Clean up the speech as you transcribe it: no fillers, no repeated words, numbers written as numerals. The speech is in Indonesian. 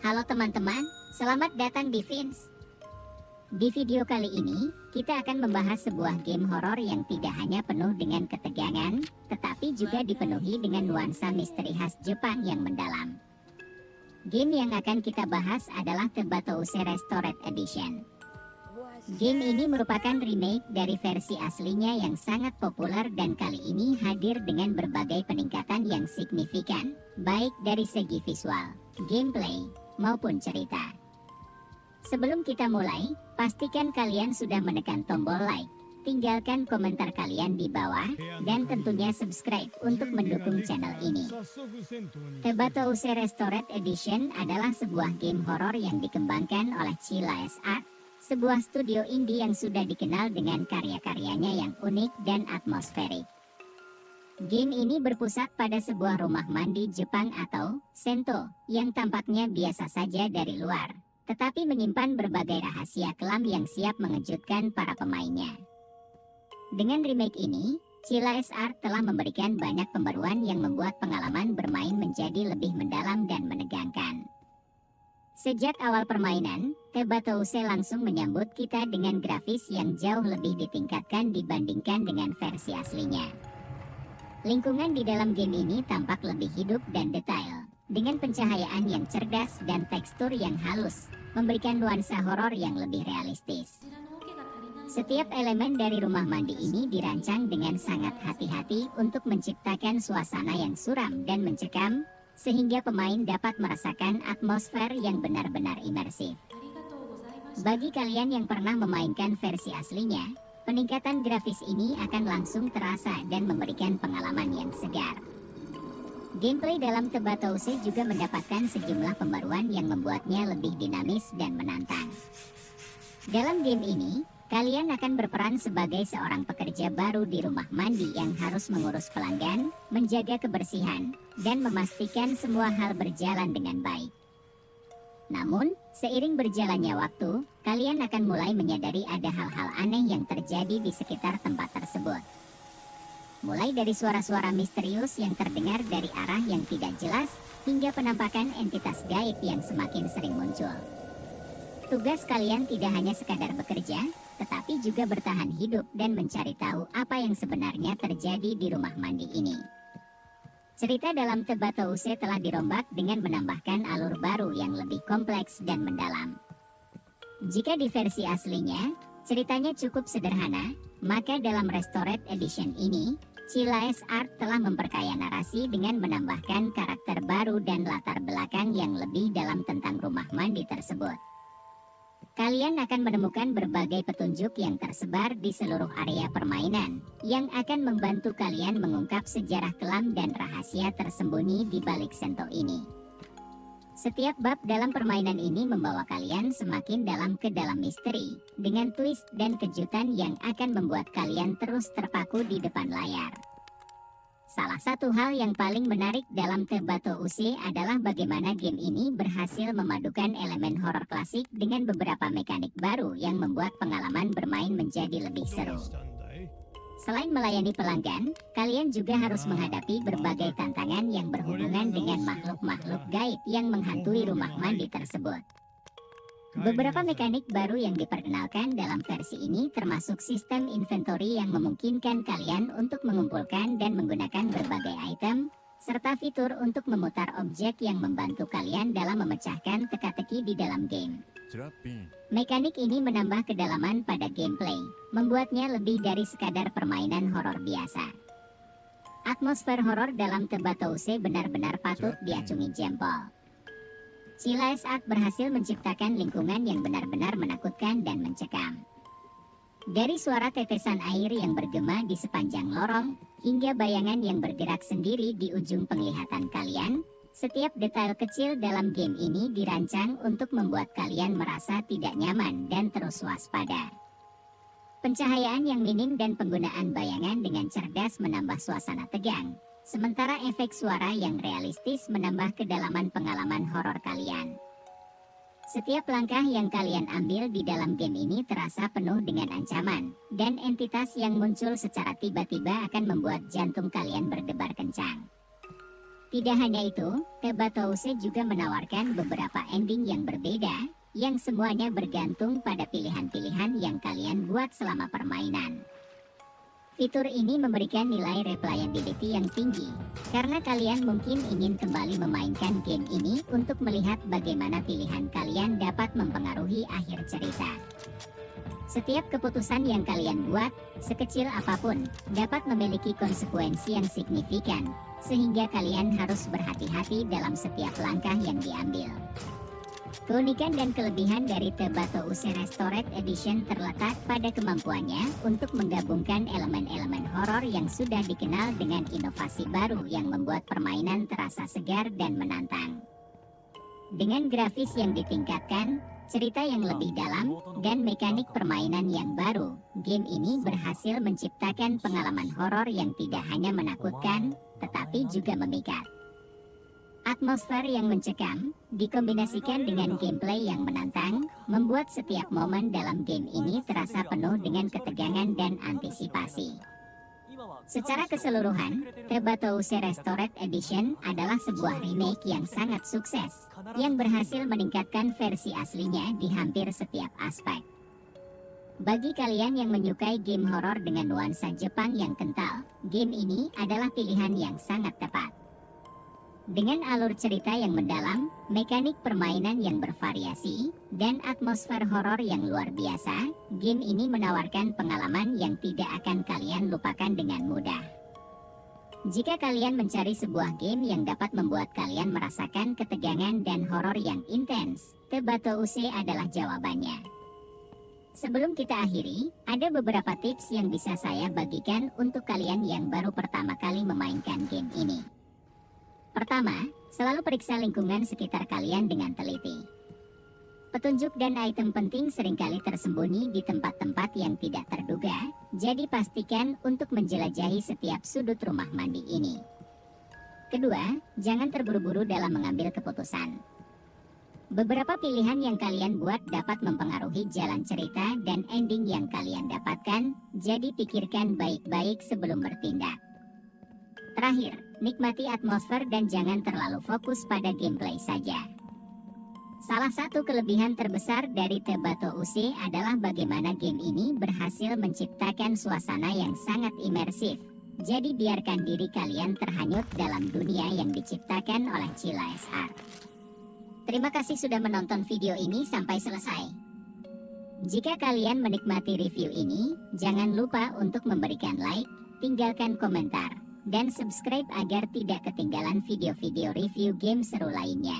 Halo teman-teman, selamat datang di Vins. Di video kali ini, kita akan membahas sebuah game horor yang tidak hanya penuh dengan ketegangan, tetapi juga dipenuhi dengan nuansa misteri khas Jepang yang mendalam. Game yang akan kita bahas adalah The Batouse Restored Edition. Game ini merupakan remake dari versi aslinya yang sangat populer dan kali ini hadir dengan berbagai peningkatan yang signifikan, baik dari segi visual, gameplay, maupun cerita. Sebelum kita mulai, pastikan kalian sudah menekan tombol like, tinggalkan komentar kalian di bawah, dan tentunya subscribe untuk mendukung channel ini. The Batouse Restored Edition adalah sebuah game horor yang dikembangkan oleh Chilice Art, sebuah studio indie yang sudah dikenal dengan karya-karyanya yang unik dan atmosferik. Game ini berpusat pada sebuah rumah mandi Jepang atau sento, yang tampaknya biasa saja dari luar, tetapi menyimpan berbagai rahasia kelam yang siap mengejutkan para pemainnya. Dengan remake ini, Chilice Art telah memberikan banyak pembaruan yang membuat pengalaman bermain menjadi lebih mendalam dan menegangkan. Sejak awal permainan, The Batouse langsung menyambut kita dengan grafis yang jauh lebih ditingkatkan dibandingkan dengan versi aslinya. Lingkungan di dalam game ini tampak lebih hidup dan detail, dengan pencahayaan yang cerdas dan tekstur yang halus, memberikan nuansa horor yang lebih realistis. Setiap elemen dari rumah mandi ini dirancang dengan sangat hati-hati untuk menciptakan suasana yang suram dan mencekam, sehingga pemain dapat merasakan atmosfer yang benar-benar imersif. Bagi kalian yang pernah memainkan versi aslinya, peningkatan grafis ini akan langsung terasa dan memberikan pengalaman yang segar. Gameplay dalam The Batouse juga mendapatkan sejumlah pembaruan yang membuatnya lebih dinamis dan menantang. Dalam game ini, kalian akan berperan sebagai seorang pekerja baru di rumah mandi yang harus mengurus pelanggan, menjaga kebersihan, dan memastikan semua hal berjalan dengan baik. Namun, seiring berjalannya waktu, kalian akan mulai menyadari ada hal-hal aneh yang terjadi di sekitar tempat tersebut. Mulai dari suara-suara misterius yang terdengar dari arah yang tidak jelas, hingga penampakan entitas gaib yang semakin sering muncul. Tugas kalian tidak hanya sekadar bekerja, tetapi juga bertahan hidup dan mencari tahu apa yang sebenarnya terjadi di rumah mandi ini. Cerita dalam The Batouse telah dirombak dengan menambahkan alur baru yang lebih kompleks dan mendalam. Jika di versi aslinya, ceritanya cukup sederhana, maka dalam Restored Edition ini, Chilice Art telah memperkaya narasi dengan menambahkan karakter baru dan latar belakang yang lebih dalam tentang rumah mandi tersebut. Kalian akan menemukan berbagai petunjuk yang tersebar di seluruh area permainan, yang akan membantu kalian mengungkap sejarah kelam dan rahasia tersembunyi di balik sento ini. Setiap bab dalam permainan ini membawa kalian semakin dalam ke dalam misteri, dengan twist dan kejutan yang akan membuat kalian terus terpaku di depan layar. Salah satu hal yang paling menarik dalam The Batouse adalah bagaimana game ini berhasil memadukan elemen horor klasik dengan beberapa mekanik baru yang membuat pengalaman bermain menjadi lebih seru. Selain melayani pelanggan, kalian juga harus menghadapi berbagai tantangan yang berhubungan dengan makhluk-makhluk gaib yang menghantui rumah mandi tersebut. Beberapa mekanik baru yang diperkenalkan dalam versi ini termasuk sistem inventory yang memungkinkan kalian untuk mengumpulkan dan menggunakan berbagai item, serta fitur untuk memutar objek yang membantu kalian dalam memecahkan teka-teki di dalam game. Mekanik ini menambah kedalaman pada gameplay, membuatnya lebih dari sekadar permainan horor biasa. Atmosfer horor dalam The Batouse benar-benar patut diacungi jempol. Chilice Art berhasil menciptakan lingkungan yang benar-benar menakutkan dan mencekam. Dari suara tetesan air yang bergema di sepanjang lorong, hingga bayangan yang bergerak sendiri di ujung penglihatan kalian, setiap detail kecil dalam game ini dirancang untuk membuat kalian merasa tidak nyaman dan terus waspada. Pencahayaan yang minim dan penggunaan bayangan dengan cerdas menambah suasana tegang. Sementara efek suara yang realistis menambah kedalaman pengalaman horor kalian. Setiap langkah yang kalian ambil di dalam game ini terasa penuh dengan ancaman, dan entitas yang muncul secara tiba-tiba akan membuat jantung kalian berdebar kencang. Tidak hanya itu, Tebatouse juga menawarkan beberapa ending yang berbeda, yang semuanya bergantung pada pilihan-pilihan yang kalian buat selama permainan. Fitur ini memberikan nilai replayability yang tinggi, karena kalian mungkin ingin kembali memainkan game ini untuk melihat bagaimana pilihan kalian dapat mempengaruhi akhir cerita. Setiap keputusan yang kalian buat, sekecil apapun, dapat memiliki konsekuensi yang signifikan, sehingga kalian harus berhati-hati dalam setiap langkah yang diambil. Keunikan dan kelebihan dari Tebatouse Restored Edition terletak pada kemampuannya untuk menggabungkan elemen-elemen horor yang sudah dikenal dengan inovasi baru yang membuat permainan terasa segar dan menantang. Dengan grafis yang ditingkatkan, cerita yang lebih dalam, dan mekanik permainan yang baru, game ini berhasil menciptakan pengalaman horor yang tidak hanya menakutkan, tetapi juga memikat. Atmosfer yang mencekam, dikombinasikan dengan gameplay yang menantang, membuat setiap momen dalam game ini terasa penuh dengan ketegangan dan antisipasi. Secara keseluruhan, Tebatouse Restored Edition adalah sebuah remake yang sangat sukses, yang berhasil meningkatkan versi aslinya di hampir setiap aspek. Bagi kalian yang menyukai game horor dengan nuansa Jepang yang kental, game ini adalah pilihan yang sangat tepat. Dengan alur cerita yang mendalam, mekanik permainan yang bervariasi, dan atmosfer horor yang luar biasa, game ini menawarkan pengalaman yang tidak akan kalian lupakan dengan mudah. Jika kalian mencari sebuah game yang dapat membuat kalian merasakan ketegangan dan horor yang intens, Tebatouse adalah jawabannya. Sebelum kita akhiri, ada beberapa tips yang bisa saya bagikan untuk kalian yang baru pertama kali memainkan game ini. Pertama, selalu periksa lingkungan sekitar kalian dengan teliti. Petunjuk dan item penting seringkali tersembunyi di tempat-tempat yang tidak terduga, jadi pastikan untuk menjelajahi setiap sudut rumah mandi ini. Kedua, jangan terburu-buru dalam mengambil keputusan. Beberapa pilihan yang kalian buat dapat mempengaruhi jalan cerita dan ending yang kalian dapatkan, jadi pikirkan baik-baik sebelum bertindak. Terakhir, nikmati atmosfer dan jangan terlalu fokus pada gameplay saja. Salah satu kelebihan terbesar dari Tebatouse adalah bagaimana game ini berhasil menciptakan suasana yang sangat imersif. Jadi biarkan diri kalian terhanyut dalam dunia yang diciptakan oleh Chila SR. Terima kasih sudah menonton video ini sampai selesai. Jika kalian menikmati review ini, jangan lupa untuk memberikan like, tinggalkan komentar, dan subscribe agar tidak ketinggalan video-video review game seru lainnya.